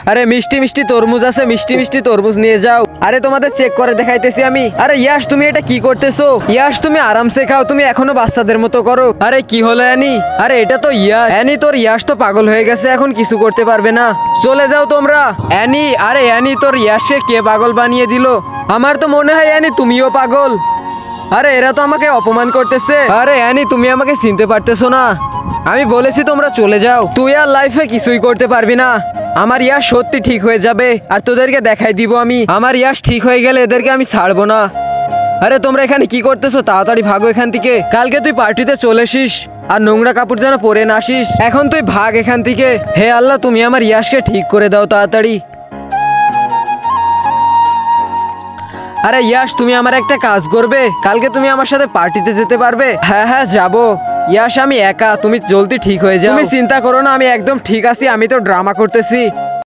আরে মিষ্টি মিষ্টি তরমুজ আছে, মিষ্টি মিষ্টি তরমুজ নিয়ে যাও। আরে তোমাদের চেক করে দেখাইতেছি আমি। আরে ইয়াশ তুমি এটা কি করতেছো? ইয়াশ তুমি আরামসে খাও, তুমি এখনো বাচ্চাদের মতো করো। আরে কি হলো অ্যানি? আরে এটা তো ইয়াশ। অ্যানি তোর ইয়াশ তো পাগল হয়ে গেছে, এখন কিছু করতে পারবে না, চলে যাও তোমরা। অ্যানি, আরে অ্যানি তোর ইয়াশকে কে পাগল বানিয়ে দিল? আমার তো মনে হয় অ্যানি তুমিও পাগল। আরে এরা তো আমাকে অপমান করতেছে। আরে অ্যানি তুমি আমাকে চিনতে পারতেছো না? আমি বলেছি তোমরা চলে যাও, তুই আর লাইফে কিছুই করতে পারবি না। আমার ইয়াশ সত্যি ঠিক হয়ে যাবে আর তোদেরকে দেখাই দিব আমি। আমার ইয়াশ ঠিক হয়ে গেলে এদেরকে আমি ছাড়বো না। আরে তোমরা এখানে কি করতেছো? তাড়াতাড়ি ভাগো এখান থেকে। কালকে তুই পার্টিতে চলে আসিস আর নোংরা কাপড় যেন পরে না আসিস। এখন তুই ভাগ এখান থেকে। হে আল্লাহ, তুমি আমার ইয়াশকে ঠিক করে দাও তাড়াতাড়ি। আরে ইয়াশ তুমি আমার একটা কাজ করবে? কালকে তুমি আমার সাথে পার্টিতে যেতে পারবে? হ্যাঁ হ্যাঁ যাবো। ইয়াশ আমি একা, তুমি জলদি ঠিক হয়ে যাও। তুমি চিন্তা করো না, আমি একদম ঠিক আছি, আমি তো ড্রামা করতেছি।